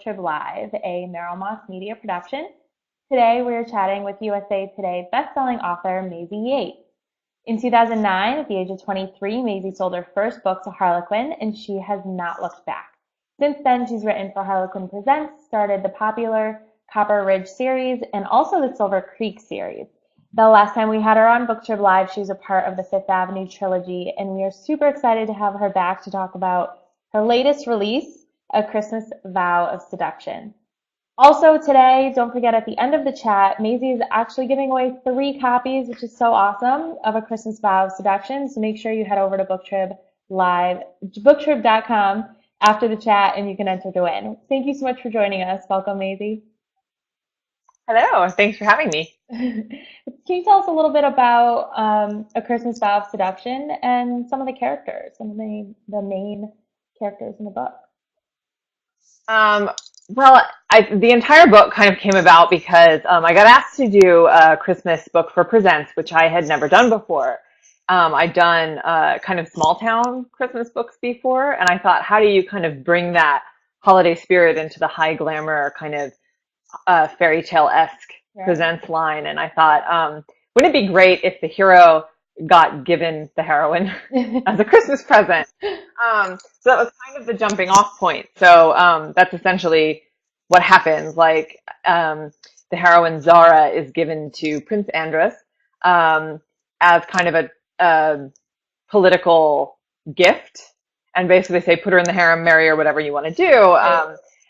BookTrib Live, a Merrill Moss Media production. Today we're chatting with USA Today bestselling author Maisey Yates. In 2009, at the age of 23, Maisey sold her first book to Harlequin, and she has not looked back. Since then, she's written for Harlequin Presents, started the popular Copper Ridge series, and also the Silver Creek series. The last time we had her on BookTrib Live, she was a part of the Fifth Avenue trilogy, and we are super excited to have her back to talk about her latest release, A Christmas Vow of Seduction. Also today, don't forget at the end of the chat, Maisey is actually giving away 3 copies, which is so awesome, of A Christmas Vow of Seduction. So make sure you head over to BookTrib Live, booktrib.com after the chat, and you can enter to win. Thank you so much for joining us. Welcome, Maisey. Hello, thanks for having me. Can you tell us a little bit about A Christmas Vow of Seduction and some of the characters, some of the main characters in the book? The entire book kind of came about because I got asked to do a Christmas book for Presents, which I had never done before. I'd done kind of small town Christmas books before, and I thought, how do you kind of bring that holiday spirit into the high glamour kind of fairy tale-esque Presents line? And I thought, wouldn't it be great if the hero got given the heroine as a Christmas present? So that was kind of the jumping off point. So that's essentially what happens. Like the heroine Zara is given to Prince Andres as kind of a political gift, and basically say, put her in the harem, marry her, whatever you want to do.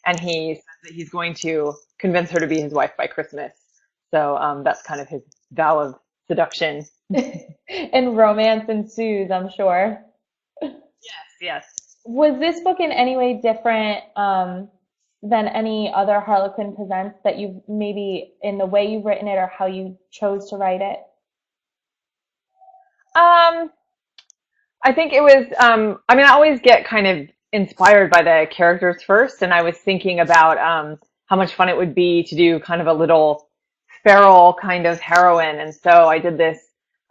And he says that he's going to convince her to be his wife by Christmas. So that's kind of his vow of seduction. And romance ensues, I'm sure. Yes. Was this book in any way different than any other Harlequin Presents that you've maybe in the way you've written it or how you chose to write it? I think it was, I always get kind of inspired by the characters first, and I was thinking about how much fun it would be to do kind of a little feral kind of heroine. And so I did this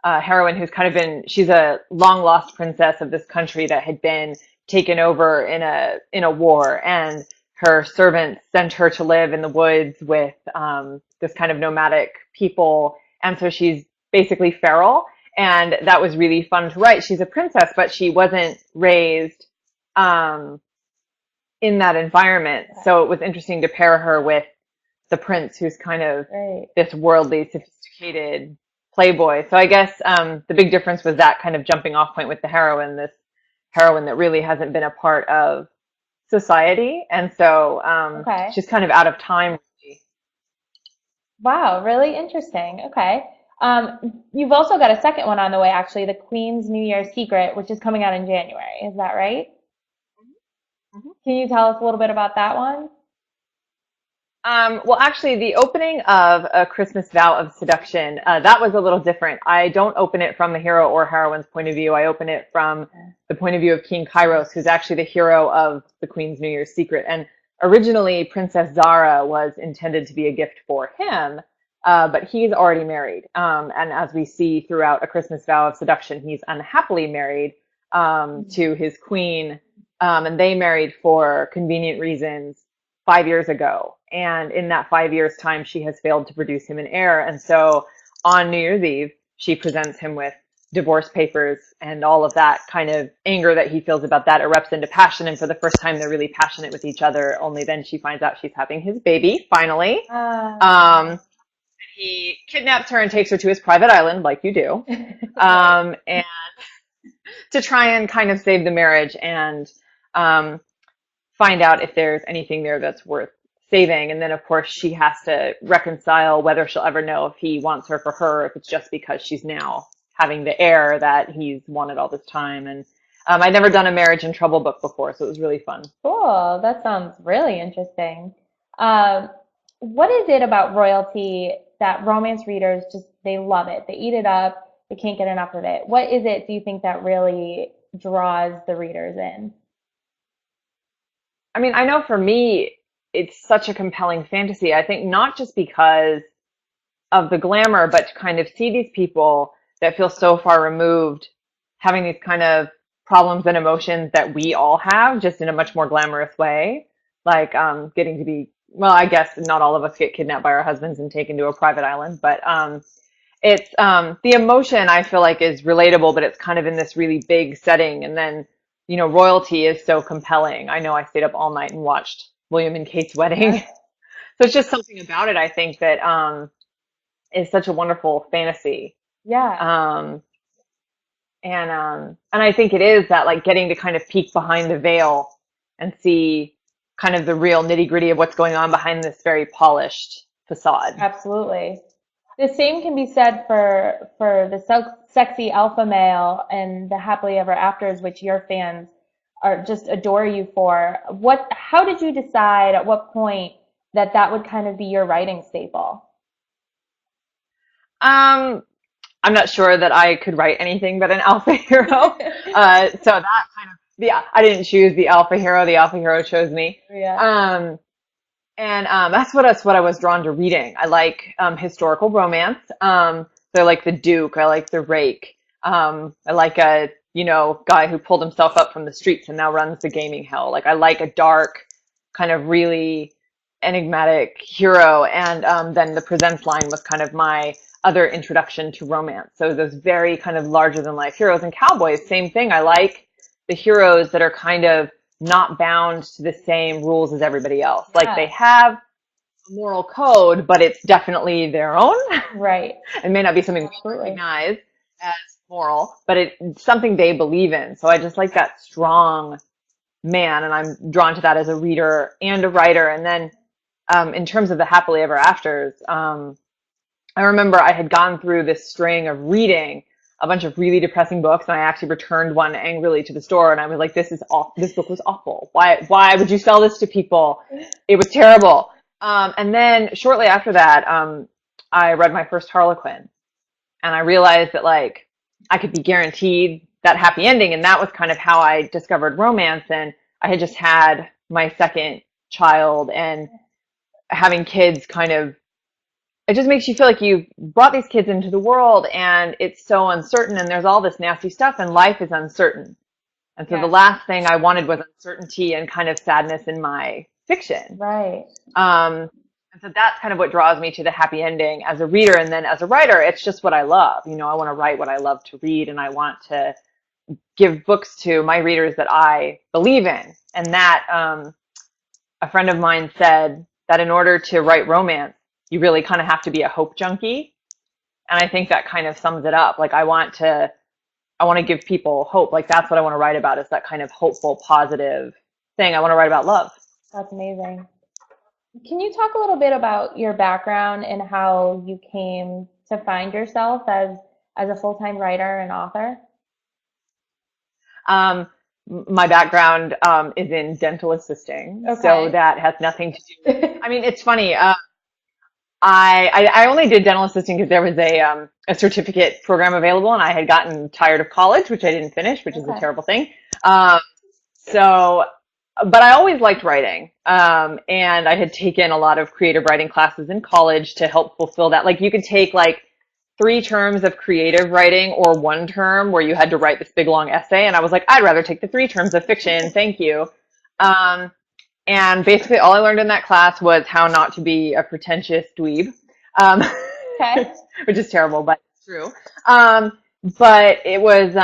heroine who's kind of she's a long lost princess of this country that had been taken over in a war, and her servants sent her to live in the woods with this kind of nomadic people, and so she's basically feral, and that was really fun to write. She's a princess, but she wasn't raised in that environment, so it was interesting to pair her with the prince, who's kind of this worldly, sophisticated playboy. So I guess the big difference was that kind of jumping off point with the heroine, this heroine that really hasn't been a part of society, and so she's kind of out of time. Wow, really interesting. Okay. You've also got a second one on the way, actually, The Queen's New Year's Secret, which is coming out in January. Is that right? Mm-hmm. Can you tell us a little bit about that one? Actually, the opening of A Christmas Vow of Seduction, that was a little different. I don't open it from the hero or heroine's point of view. I open it from the point of view of King Kairos, who's actually the hero of The Queen's New Year's Secret. And originally, Princess Zara was intended to be a gift for him, but he's already married. And as we see throughout A Christmas Vow of Seduction, he's unhappily married to his queen, and they married for convenient reasons 5 years ago. And in that 5 years' time, she has failed to produce him an heir. And so on New Year's Eve, she presents him with divorce papers, and all of that kind of anger that he feels about that erupts into passion. And for the first time, they're really passionate with each other. Only then she finds out she's having his baby, finally. He kidnaps her and takes her to his private island, like you do, and to try and kind of save the marriage and find out if there's anything there that's worth saving. And then, of course, she has to reconcile whether she'll ever know if he wants her for her, if it's just because she's now having the heir that he's wanted all this time. And I'd never done a marriage in trouble book before, so it was really fun. Cool. That sounds really interesting. What is it about royalty that romance readers they love it? They eat it up. They can't get enough of it. What is it, do you think, that really draws the readers in? I know for me, it's such a compelling fantasy. I think not just because of the glamour, but to kind of see these people that feel so far removed having these kind of problems and emotions that we all have, just in a much more glamorous way. like getting to be, well, I guess not all of us get kidnapped by our husbands and taken to a private island, but it's the emotion I feel like is relatable, but it's kind of in this really big setting. And then, royalty is so compelling. I know I stayed up all night and watched William and Kate's wedding. Yeah. So it's just something about it, I think, that is such a wonderful fantasy. Yeah. And I think it is that, like, getting to kind of peek behind the veil and see kind of the real nitty gritty of what's going on behind this very polished facade. Absolutely. The same can be said for the sexy alpha male and the happily ever afters, which your fans are just adore you for. How did you decide at what point that would kind of be your writing staple? I'm not sure that I could write anything but an alpha hero. So that kind of, yeah, I didn't choose the alpha hero. The alpha hero chose me. Yeah. That's what I was drawn to reading. I like historical romance. So I like the Duke. I like the Rake. I like a guy who pulled himself up from the streets and now runs the gaming hell. Like, I like a dark, kind of really enigmatic hero. And then the Presents line was kind of my other introduction to romance. So those very kind of larger than life heroes. And cowboys, same thing. I like the heroes that are kind of not bound to the same rules as everybody else. Yeah. Like, they have a moral code, but it's definitely their own. Right. It may not be something we recognize as moral, but it's something they believe in. So I just like that strong man, and I'm drawn to that as a reader and a writer. And then in terms of the happily ever afters, I remember I had gone through this string of reading a bunch of really depressing books, and I actually returned one angrily to the store, and I was like, this book was awful. Why would you sell this to people? It was terrible. And then shortly after that, I read my first Harlequin, and I realized that, like, I could be guaranteed that happy ending, and that was kind of how I discovered romance. And I had just had my second child, and having kids kind of, it just makes you feel like you brought these kids into the world and it's so uncertain, and there's all this nasty stuff, and life is uncertain. And so the last thing I wanted was uncertainty and kind of sadness in my fiction. Right. And so that's kind of what draws me to the happy ending as a reader. And then as a writer, it's just what I love. I want to write what I love to read, and I want to give books to my readers that I believe in. And that, a friend of mine said that in order to write romance, you really kind of have to be a hope junkie. And I think that kind of sums it up. Like, I want to give people hope. Like, that's what I want to write about, is that kind of hopeful, positive thing. I want to write about love. That's amazing. Can you talk a little bit about your background and how you came to find yourself as a full-time writer and author? My background is in dental assisting. Okay. So that has nothing to do. I mean, it's funny. I only did dental assisting because there was a certificate program available, and I had gotten tired of college, which I didn't finish, which is a terrible thing. But I always liked writing, and I had taken a lot of creative writing classes in college to help fulfill that. Like, you could take like 3 terms of creative writing or 1 term where you had to write this big long essay, and I was like, I'd rather take the 3 terms of fiction, thank you. And basically all I learned in that class was how not to be a pretentious dweeb, which is terrible, but it's true. But it was,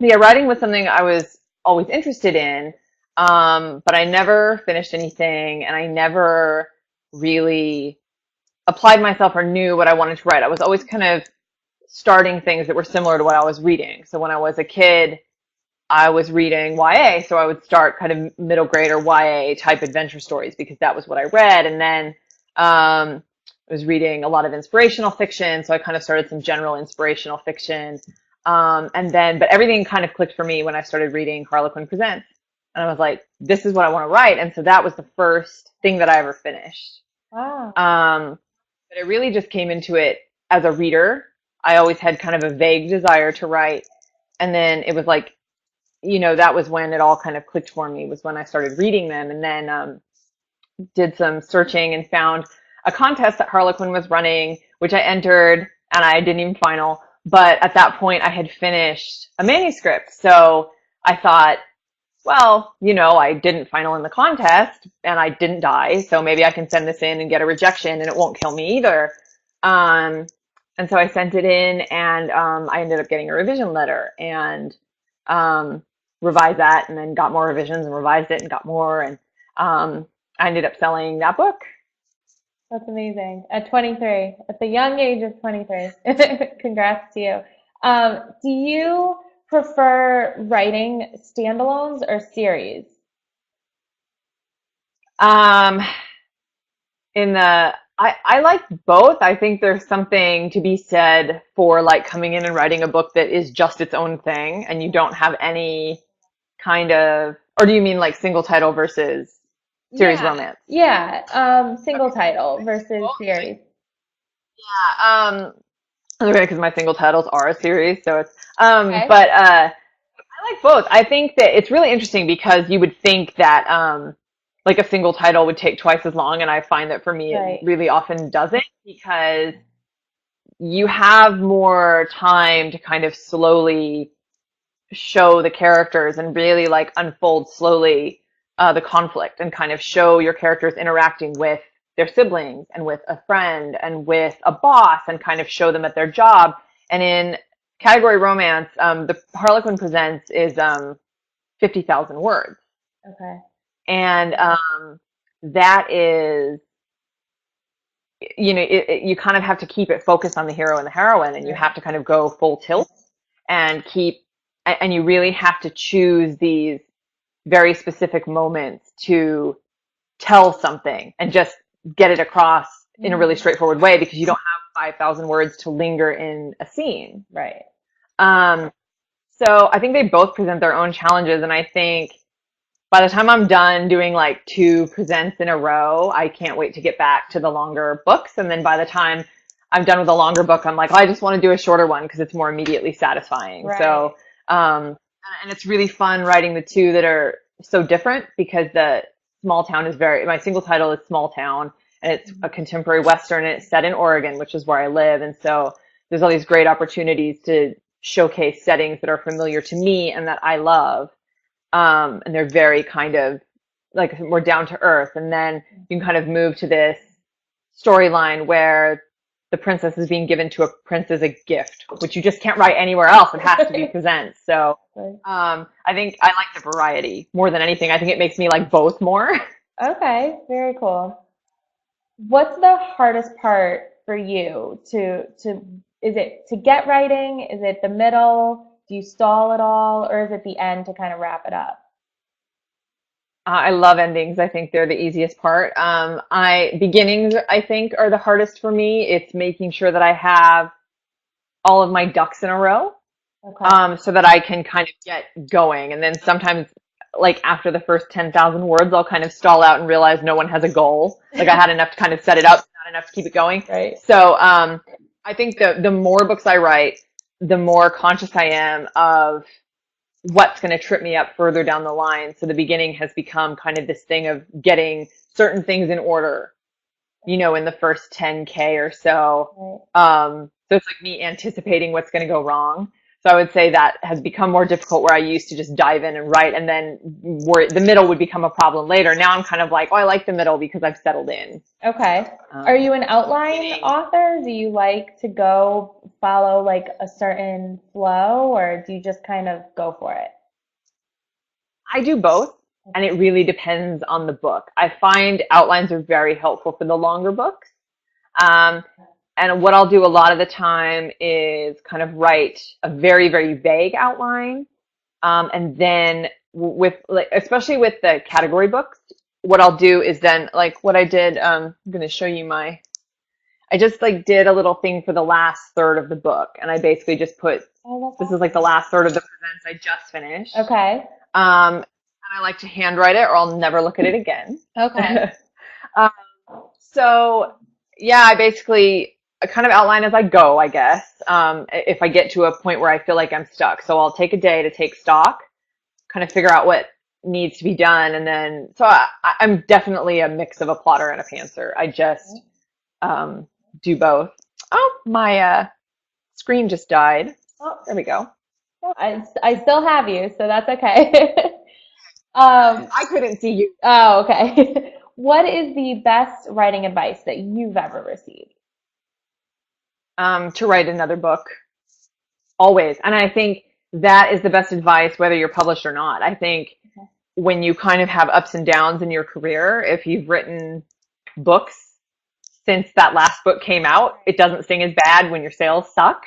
writing was something I was always interested in, but I never finished anything, and I never really applied myself or knew what I wanted to write. I was always kind of starting things that were similar to what I was reading. So when I was a kid, I was reading YA, so I would start kind of middle grade or YA type adventure stories because that was what I read. And then I was reading a lot of inspirational fiction, so I kind of started some general inspirational fiction. But everything kind of clicked for me when I started reading Harlequin Presents. And I was like, this is what I want to write. And so that was the first thing that I ever finished. Wow. But I really just came into it as a reader. I always had kind of a vague desire to write. And then it was like, that was when it all kind of clicked for me, was when I started reading them, and then did some searching and found a contest that Harlequin was running, which I entered, and I didn't even final. But at that point, I had finished a manuscript. So I thought, well, I didn't final in the contest and I didn't die, so maybe I can send this in and get a rejection and it won't kill me either. Um, and so I sent it in and I ended up getting a revision letter and um, revised that and then got more revisions and revised it and got more. And I ended up selling that book. That's amazing. At 23, at the young age of 23. Congrats to you. Do you prefer writing standalones or series? Um, I like both. I think there's something to be said for like coming in and writing a book that is just its own thing and you don't have any kind of, or do you mean like single title versus series Yeah, romance? yeah. Single title versus series. Yeah, okay, because my single titles are a series, so it's, Okay. but I like both. I think that it's really interesting because you would think that, like a single title would take twice as long, and I find that for me it Right. really often doesn't because you have more time to kind of slowly show the characters and really like unfold slowly the conflict and kind of show your characters interacting with their siblings and with a friend and with a boss and kind of show them at their job. And in category romance, the Harlequin Presents is 50,000 words. Okay. And that is, you kind of have to keep it focused on the hero and the heroine, and you Right. have to kind of go full tilt and and you really have to choose these very specific moments to tell something and just get it across in a really Mhm. straightforward way because you don't have 5,000 words to linger in a scene. Right. Um, so I think they both present their own challenges, and I think by the time I'm done doing like 2 presents in a row, I can't wait to get back to the longer books. And then by the time I'm done with a longer book, I'm like, oh, I just want to do a shorter one because it's more immediately satisfying. Right. So, and it's really fun writing the two that are so different because the small town is my single title is Small Town and it's a contemporary Western and it's set in Oregon, which is where I live. And so there's all these great opportunities to showcase settings that are familiar to me and that I love, and they're very kind of like more down to earth. And then you can kind of move to this storyline where the princess is being given to a prince as a gift, which you just can't write anywhere else. It has to be presents. So Right. I think I like the variety more than anything. I think it makes me like both more. Okay. Very cool. What's the hardest part for you is it to get writing? Is it the middle? Do you stall at all? Or is it the end to kind of wrap it up? I love endings. I think they're the easiest part. Beginnings, I think, are the hardest for me. It's making sure that I have all of my ducks in a row, Okay. so that I can kind of get going. And then sometimes, like after the first 10,000 words, I'll kind of stall out and realize no one has a goal. Like I had enough to kind of set it up, not enough to keep it going. Right. So I think the more books I write, the more conscious I am of what's going to trip me up further down the line. So the beginning has become kind of this thing of getting certain things in order, in the first 10K or so. Right. So it's like me anticipating what's going to go wrong. So I would say that has become more difficult where I used to just dive in and write and then the middle would become a problem later. Now I'm kind of like, oh, I like the middle because I've settled in. Okay. Are you an outline Beginning, author? Do you like to go follow like a certain flow, or do you just kind of go for it? I do both, and it really depends on the book. I find outlines are very helpful for the longer books. Um, and what I'll do a lot of the time is kind of write a very, very vague outline. And then with like, especially with the category books, what I'll do is then like what I did, I'm going to show you I just like did a little thing for the last third of the book. And I basically just put, Oh, this that's is like the last third of the presents I just finished. awesome. Okay. And I like to handwrite it or I'll never look at it again. Okay. um, so yeah, I basically kind of outline as I go, I guess, if I get to a point where I feel like I'm stuck. So I'll take a day to take stock, kind of figure out what needs to be done. And then, so I'm definitely a mix of a plotter and a pantser. I just do both. Oh, my screen just died. Oh, There we go. I still have you, so that's okay. I couldn't see you. Oh, okay. What is the best writing advice that you've ever received? To write another book, always. And I think that is the best advice, whether you're published or not. I think when you kind of have ups and downs in your career, if you've written books since that last book came out, it doesn't sting as bad when your sales suck.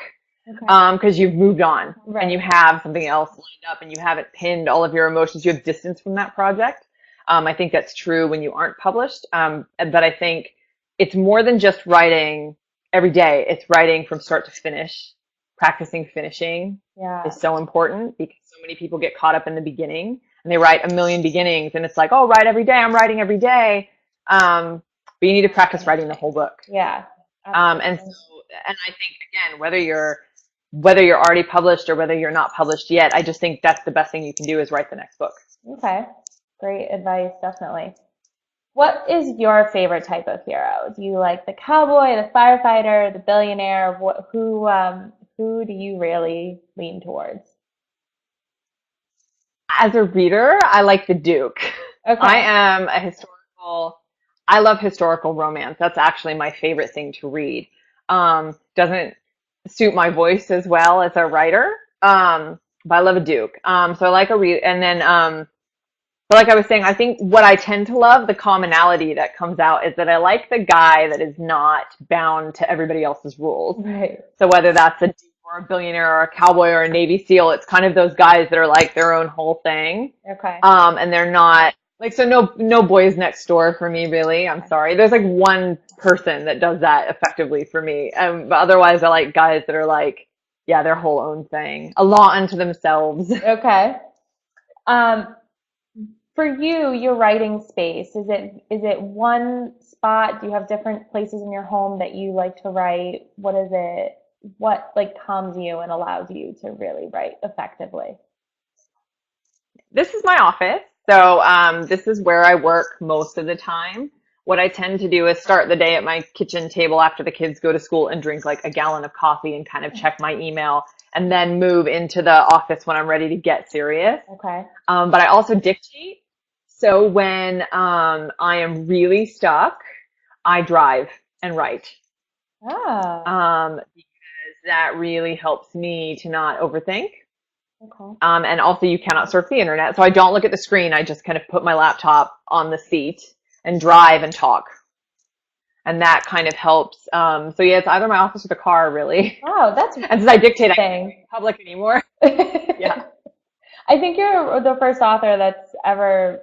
Okay. Because you've moved on and you Right. have something else lined up and you haven't pinned all of your emotions. You have distance from that project. I think that's true when you aren't published. But I think it's more than just writing every day. It's writing from start to finish. Practicing finishing Yeah. is so important because so many people get caught up in the beginning and they write a million beginnings and it's like, oh, write every day. I'm writing every day. But you need to practice writing the whole book. Yeah. And Absolutely. I think again, whether you're already published or whether you're not published yet, I just think that's the best thing you can do is write the next book. Okay. Great advice, definitely. What is your favorite type of hero? Do you like the cowboy, the firefighter, the billionaire? Who do you really lean towards? As a reader, I like the Duke. I Okay. am a historical, I love historical romance. That's actually my favorite thing to read. Doesn't suit my voice as well as a writer. But I love a Duke. So I like a read, and then, but like I was saying, I think what I tend to love, the commonality that comes out is that I like the guy that is not bound to everybody else's rules. Right. So whether that's a duke or a billionaire or a cowboy or a Navy SEAL, it's kind of those guys that are like their own whole thing. Okay. And they're not like, so no boys next door for me, really. I'm sorry. There's like one person that does that effectively for me. But otherwise I like guys that are like, yeah, their whole own thing, a law unto themselves. Okay. Um, for you, your writing space, is it one spot? Do you have different places in your home that you like to write? What is it? What like calms you and allows you to really write effectively? This is my office. So this is where I work most of the time. What I tend to do is start the day at my kitchen table after the kids go to school and drink like a gallon of coffee and kind of check my email and then move into the office when I'm ready to get serious. Okay. But I also dictate. So when I am really stuck, I drive and write. Ah, Because that really helps me to not overthink. okay. And also you cannot surf the internet. So I don't look at the screen. I just kind of put my laptop on the seat and drive and talk. And that kind of helps. So yeah, it's either my office or the car, really. Wow, that's And since I dictate, I can't interesting. be public anymore. Yeah. I think you're the first author that's ever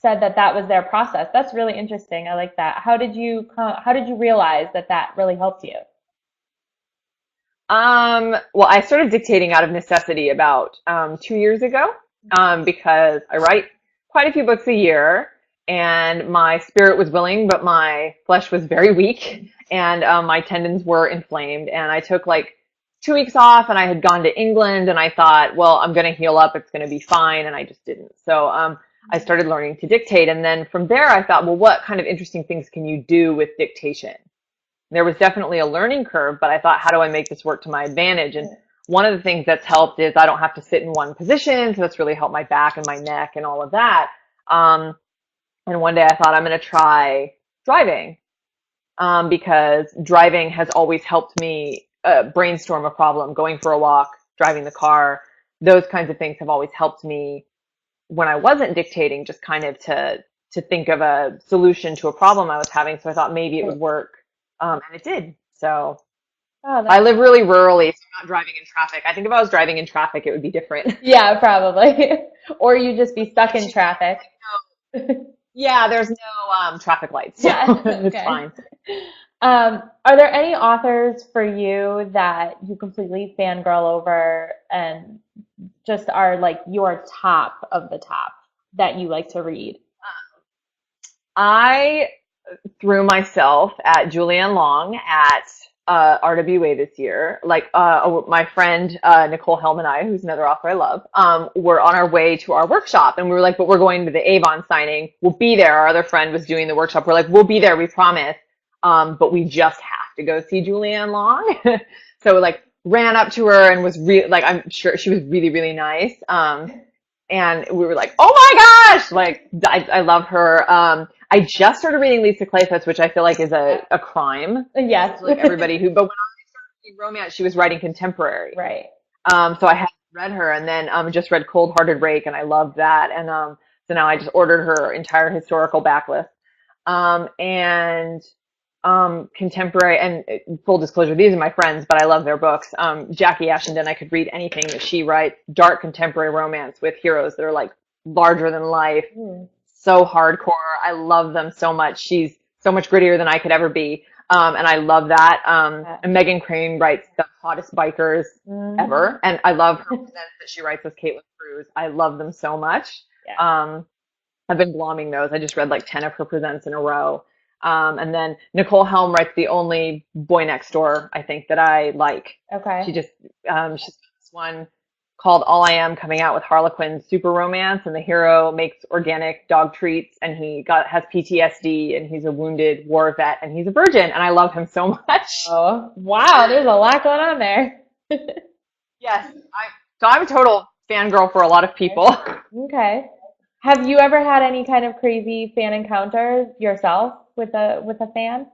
said that that was their process. That's really interesting. I like that. How did you realize that that really helped you? Well, I started dictating out of necessity about 2 years ago, because I write quite a few books a year, and my spirit was willing, but my flesh was very weak, and my tendons were inflamed. And I took like 2 weeks off, and I had gone to England, and I thought, well, I'm going to heal up, it's going to be fine, and I just didn't. So I started learning to dictate, and then from there, I thought, well, what kind of interesting things can you do with dictation? There was definitely a learning curve, but I thought, how do I make this work to my advantage? And one of the things that's helped is I don't have to sit in one position, so that's really helped my back and my neck and all of that. Um, and one day I thought I'm going to try driving, because driving has always helped me brainstorm a problem, going for a walk, driving the car. Those kinds of things have always helped me when I wasn't dictating, just kind of to think of a solution to a problem I was having. So I thought maybe it would work. And it did. So Oh, I that's, live really rurally, so I'm not driving in traffic. I think if I was driving in traffic, it would be different. yeah, probably. Or you just be stuck in traffic. Yeah, there's no traffic lights, so Yeah, it's okay. fine. Are there any authors for you that you completely fangirl over and just are like your top of the top that you like to read? I threw myself at Julianne Long at RWA this year. Like my friend Nicole Helm and I, who's another author I love, were on our way to our workshop, and we were like, "But we're going to the Avon signing. We'll be there." Our other friend was doing the workshop. We're like, "We'll be there, we promise." But we just have to go see Julianne Long. So like ran up to her and was really like, I'm sure she was really really nice. and we were like, oh my gosh, like I love her. I just started reading Lisa Kleypas, which I feel like is a crime. Yes. Like everybody who, but when I started reading romance, she was writing contemporary. Right. So I had read her, and then just read Cold Hearted Rake, and I loved that. And so now I just ordered her entire historical backlist. And contemporary, and full disclosure, these are my friends, but I love their books. Jackie Ashenden, I could read anything that she writes. Dark contemporary romance with heroes that are like larger than life. So hardcore. I love them so much. She's so much grittier than I could ever be. And I love that. And Megan Crane writes the hottest bikers ever. And I love her presents that she writes with Caitlin Cruz. I love them so much. Yeah. I've been blomming those. I just read like 10 of her presents in a row. And then Nicole Helm writes the only Boy Next Door, I think, that I like. Okay. She's got this one called All I Am, coming out with Harlequin, super romance, and the hero makes organic dog treats, and he has PTSD, and he's a wounded war vet, and he's a virgin, and I love him so much. Oh, wow, there's a lot going on there. Yes, so I'm a total fangirl for a lot of people. Okay. Have you ever had any kind of crazy fan encounter yourself with a fan?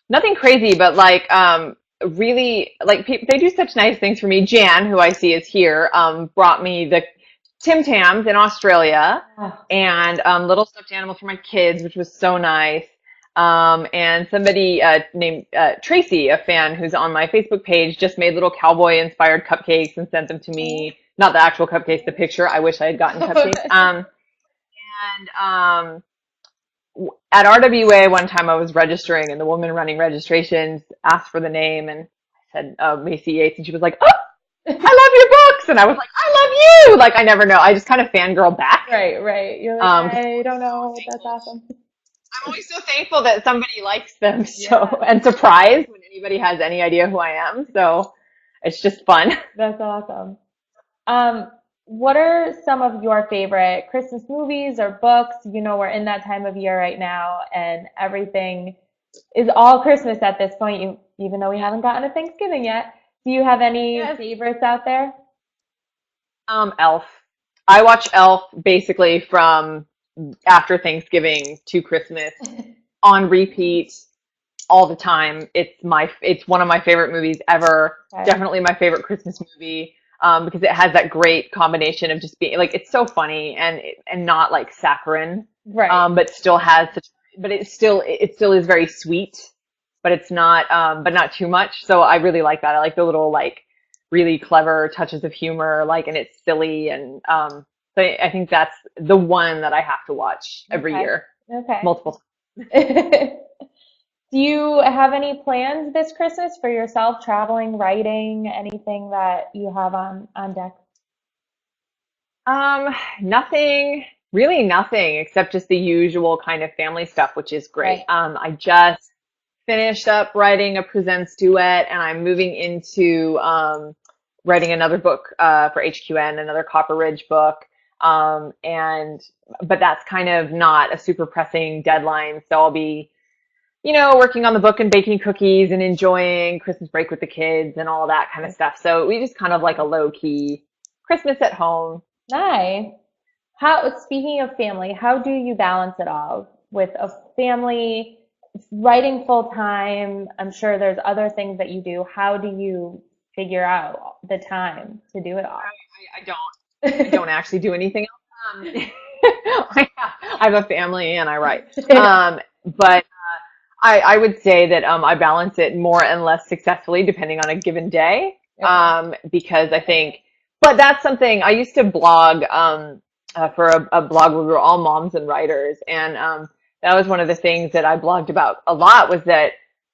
Nothing crazy, but like really, like they do such nice things for me. Jan, who I see is here, brought me the Tim Tams in Australia, and little stuffed animals for my kids, which was so nice. And somebody named Tracy, a fan who's on my Facebook page, just made little cowboy inspired cupcakes and sent them to me. Not the actual cupcakes, the picture. I wish I had gotten cupcakes. And at RWA one time I was registering, and the woman running registrations asked for the name, and I said Maisey Yates, and she was like, "Oh, I love your books," and I was like, "I love you!" Like I never know. I just kind of fangirl back. Right. You're like, I don't know. That's awesome. I'm always so thankful that somebody likes them, and surprised when anybody has any idea who I am. So it's just fun. That's awesome. What are some of your favorite Christmas movies or books? You know, we're in that time of year right now, and everything is all Christmas at this point, even though we haven't gotten to Thanksgiving yet. Do you have any favorites out there? Elf. I watch Elf basically from after Thanksgiving to Christmas on repeat all the time. It's one of my favorite movies ever. Okay. Definitely my favorite Christmas movie. Because it has that great combination of just being like, it's so funny and not like saccharine, right? But still has but it still is very sweet, but it's not, but not too much. So I really like that. I like the little like really clever touches of humor, like, and it's silly, and so I think that's the one that I have to watch every year, multiple times. Do you have any plans this Christmas for yourself, traveling, writing, anything that you have on deck? Really nothing except just the usual kind of family stuff, which is great. Right. I just finished up writing a Presents duet, and I'm moving into writing another book for HQN, another Copper Ridge book. But that's kind of not a super pressing deadline, so I'll be working on the book and baking cookies and enjoying Christmas break with the kids and all that kind of stuff. So we just kind of like a low key Christmas at home. Nice. Speaking of family, how do you balance it all with a family, writing full time? I'm sure there's other things that you do. How do you figure out the time to do it all? I don't actually do anything else. I have a family and I write. But I would say that I balance it more and less successfully depending on a given day, because I think, but that's something I used to blog for a blog where we were all moms and writers, and that was one of the things that I blogged about a lot, was that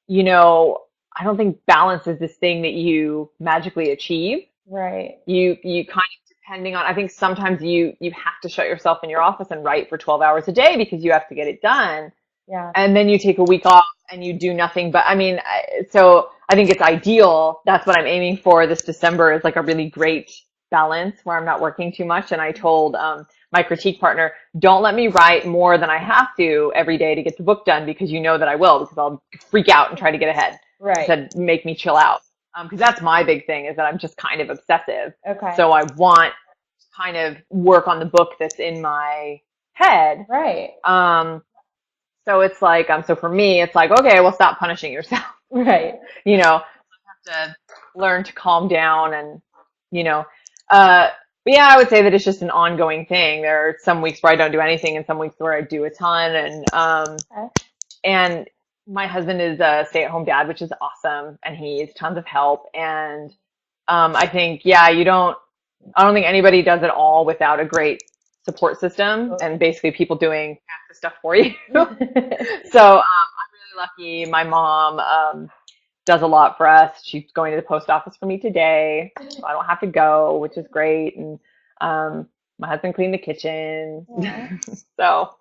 I don't think balance is this thing that you magically achieve. Right. You kind of, depending on, I think sometimes you have to shut yourself in your office and write for 12 hours a day because you have to get it done. Yeah. And then you take a week off and you do nothing. But I mean, so I think it's ideal. That's what I'm aiming for this December, is like a really great balance where I'm not working too much. And I told my critique partner, don't let me write more than I have to every day to get the book done, because you know that I will, because I'll freak out and try to get ahead. Right. To make me chill out. Because that's my big thing is that I'm just kind of obsessive. Okay. So I want to kind of work on the book that's in my head. Right. So it's like, so for me, it's like, okay, well, stop punishing yourself. Right. You know, you have to learn to calm down and, you know, but yeah, I would say that it's just an ongoing thing. There are some weeks where I don't do anything and some weeks where I do a ton. Okay. And my husband is a stay-at-home dad, which is awesome. And he needs tons of help. And, I think, yeah, I don't think anybody does it all without a great support system and basically people doing half the stuff for you. So, I'm really lucky. My mom, does a lot for us. She's going to the post office for me today, so I don't have to go, which is great. And my husband cleaned the kitchen. So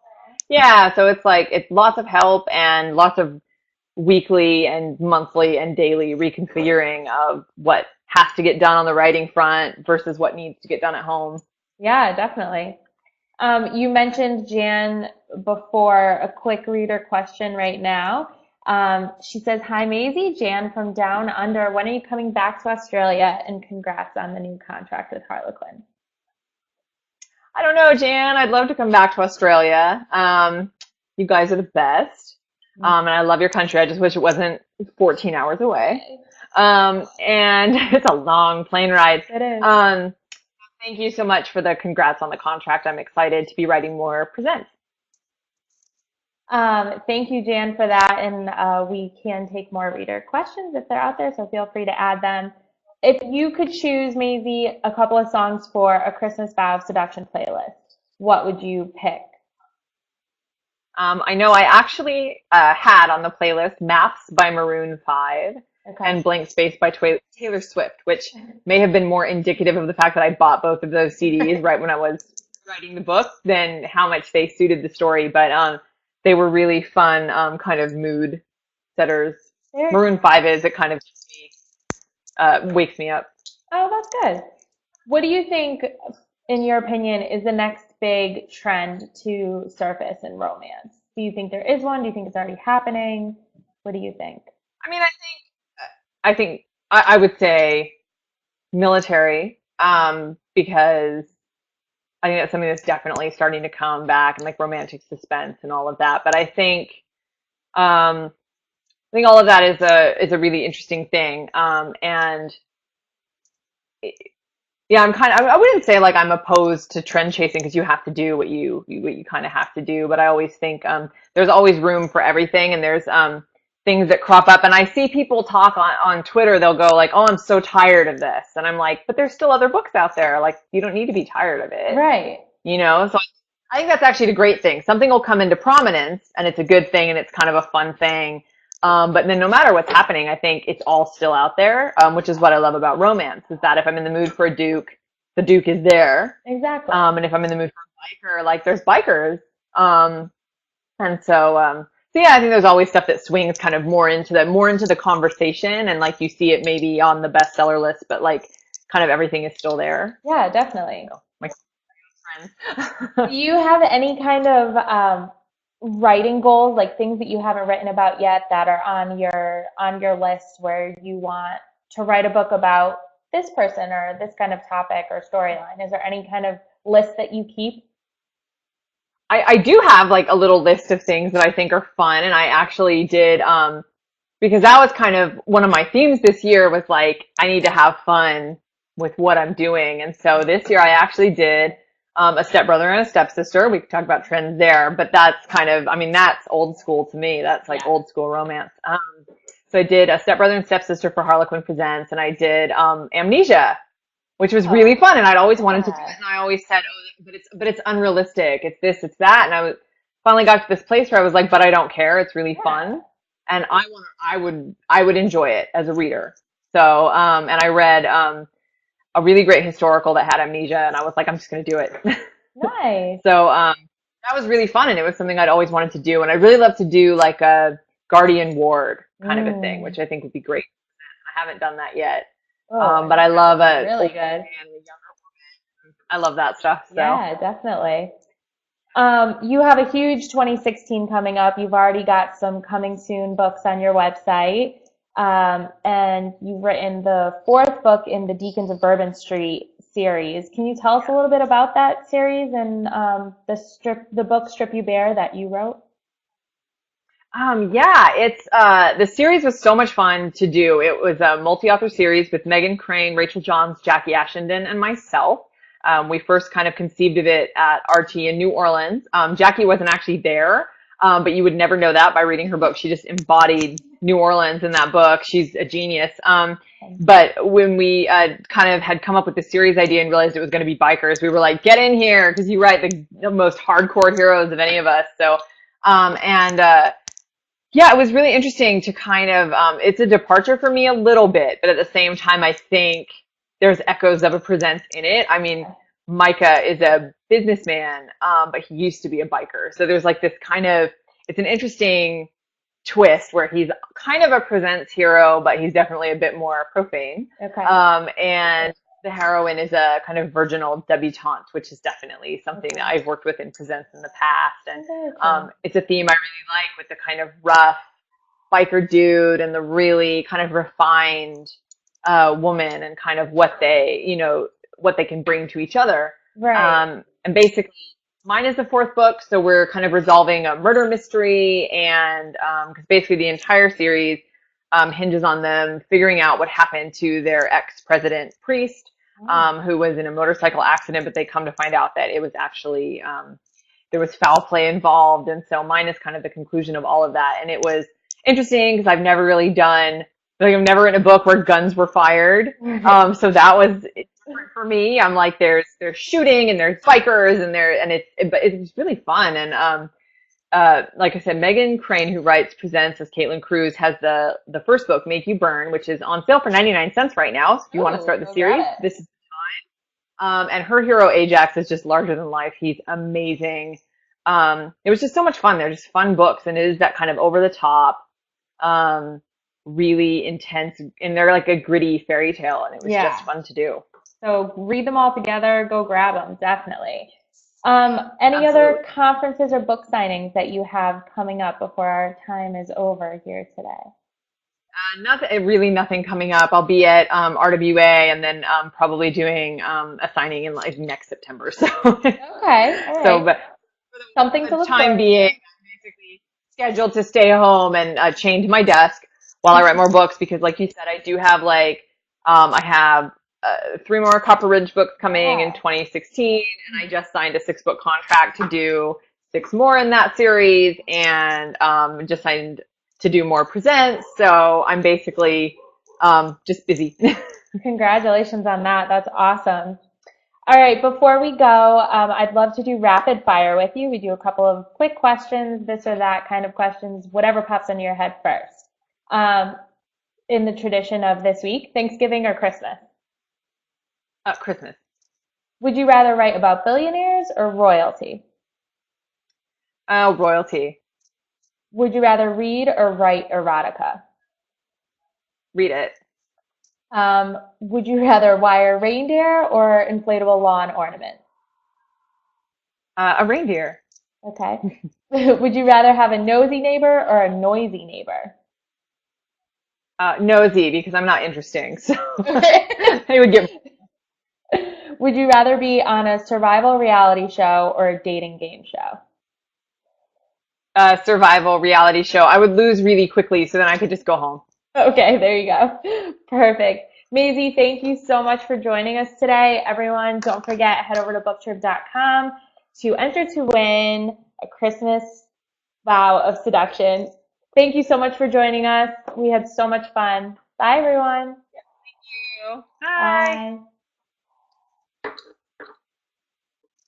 yeah, so it's like it's lots of help and lots of weekly and monthly and daily reconfiguring of what has to get done on the writing front versus what needs to get done at home. Yeah, definitely. You mentioned Jan before, a quick reader question right now. She says, "Hi Maisie, Jan from Down Under. When are you coming back to Australia? And congrats on the new contract with Harlequin." I don't know, Jan. I'd love to come back to Australia. You guys are the best. And I love your country. I just wish it wasn't 14 hours away. And it's a long plane ride. It is. Thank you so much for the congrats on the contract. I'm excited to be writing more presents. Thank you, Jan, for that. And we can take more reader questions if they're out there, so feel free to add them. If you could choose, Maisie, a couple of songs for a Christmas Vow of Seduction playlist, what would you pick? I know I actually had on the playlist Maps by Maroon 5 Okay. and Blank Space by Taylor Swift, which may have been more indicative of the fact that I bought both of those CDs right when I was writing the book than how much they suited the story. But they were really fun, kind of mood setters. Maroon 5 is, it kind of wakes me up. Oh, that's good. What do you think, in your opinion, is the next big trend to surface in romance? Do you think there is one? Do you think it's already happening? What do you think? I mean, I would say military, because I think that's something that's definitely starting to come back and like romantic suspense and all of that. But I think all of that is a really interesting thing. And yeah, I wouldn't say like I'm opposed to trend chasing because you have to do what you kind of have to do. But I always think there's always room for everything, and there's things that crop up. And I see people talk on Twitter. They'll go like, "Oh, I'm so tired of this," and I'm like, "But there's still other books out there. Like, you don't need to be tired of it, Right. you know?" So I think that's actually a great thing. Something will come into prominence, and it's a good thing, and it's kind of a fun thing. But then no matter what's happening, I think it's all still out there, which is what I love about romance, is that if I'm in the mood for a duke, the duke is there. Exactly. And if I'm in the mood for a biker, like there's bikers. And so yeah, I think there's always stuff that swings kind of more into the conversation, and like you see it maybe on the bestseller list, but like kind of everything is still there. Yeah, definitely. So, my friends. Do you have any kind of writing goals, like things that you haven't written about yet that are on your list where you want to write a book about this person or this kind of topic or storyline? Is there any kind of list that you keep? I do have like a little list of things that I think are fun, and I actually did because that was kind of one of my themes this year was like I need to have fun with what I'm doing. And so this year I actually did a stepbrother and a stepsister. We could talk about trends there, but that's kind of, I mean, that's old school to me. That's like old school romance. So I did a stepbrother and stepsister for Harlequin Presents, and I did Amnesia, which was really fun. And I'd always wanted to do it, and I always said, "Oh, but it's unrealistic. It's this, it's that." And finally got to this place where I was like, "But I don't care. It's really fun, and I would enjoy it as a reader." So and I read a really great historical that had amnesia, and I was like, I'm just going to do it. Nice. So that was really fun, and it was something I'd always wanted to do. And I'd really love to do like a guardian ward kind of a thing, which I think would be great. I haven't done that yet. But I love it. Really good. And a younger woman. I love that stuff. So. Yeah, definitely. You have a huge 2016 coming up. You've already got some coming soon books on your website. And you've written the fourth book in the Deacons of Bourbon Street series. Can you tell us a little bit about that series and the book Strip You Bare that you wrote? Yeah, it's the series was so much fun to do. It was a multi-author series with Megan Crane, Rachel Johns, Jackie Ashenden, and myself. We first kind of conceived of it at RT in New Orleans. Jackie wasn't actually there, but you would never know that by reading her book. She just embodied New Orleans in that book. She's a genius. But when we kind of had come up with the series idea and realized it was going to be bikers, we were like, get in here because you write the most hardcore heroes of any of us. So, and yeah, it was really interesting to kind of, it's a departure for me a little bit, but at the same time, I think there's echoes of a presence in it. I mean, Micah is a businessman, but he used to be a biker. So there's like this kind of, it's an interesting twist where he's kind of a presence hero, but he's definitely a bit more profane. Okay. And the heroine is a kind of virginal debutante, which is definitely something that I've worked with in presents in the past. And it's a theme I really like with the kind of rough biker dude and the really kind of refined woman and kind of what they, what they can bring to each other. Right. And basically, mine is the fourth book, so we're kind of resolving a murder mystery, and because basically the entire series hinges on them figuring out what happened to their ex-president priest, who was in a motorcycle accident, but they come to find out that it was actually there was foul play involved, and so mine is kind of the conclusion of all of that. And it was interesting because I've never really done, like, I've never written a book where guns were fired, so that was different for me. I'm like, there's shooting and there's bikers and it's really fun. And like I said, Megan Crane, who writes Presents as Caitlin Cruz, has the first book, Make You Burn, which is on sale for 99 cents right now. So if you want to start the series, this is the time. And her hero Ajax is just larger than life. He's amazing. It was just so much fun. They're just fun books, and it is that kind of over the top, really intense, and they're like a gritty fairy tale, and it was just fun to do. So read them all together, go grab them, definitely. Any Absolutely. other conferences or book signings that you have coming up before our time is over here today? Really nothing coming up. I'll be at RWA and then probably doing a signing in like next September. So Okay, all right. So, but Something to for the look time forward being, I'm basically scheduled to stay home and chained to my desk while I write more books because, like you said, I do have I have 3 more Copper Ridge books coming in 2016, and I just signed a 6-book contract to do 6 more in that series, and just signed to do more presents. So I'm basically just busy. Congratulations on that. That's awesome. All right, before we go, I'd love to do rapid fire with you. We do a couple of quick questions, this or that kind of questions, whatever pops into your head first. In the tradition of this week, Thanksgiving or Christmas? Christmas. Would you rather write about billionaires or royalty? Royalty. Would you rather read or write erotica? Read it. Would you rather wire reindeer or inflatable lawn ornament? A reindeer. Okay. Would you rather have a nosy neighbor or a noisy neighbor? Nosy, because I'm not interesting. So they would get. Would you rather be on a survival reality show or a dating game show? Survival reality show. I would lose really quickly, so then I could just go home. Okay, there you go. Perfect. Maisey, thank you so much for joining us today. Everyone, don't forget, head over to BookTrib.com to enter to win a Christmas Vow of Seduction. Thank you so much for joining us. We had so much fun. Bye, everyone. Thank you. Bye. Bye.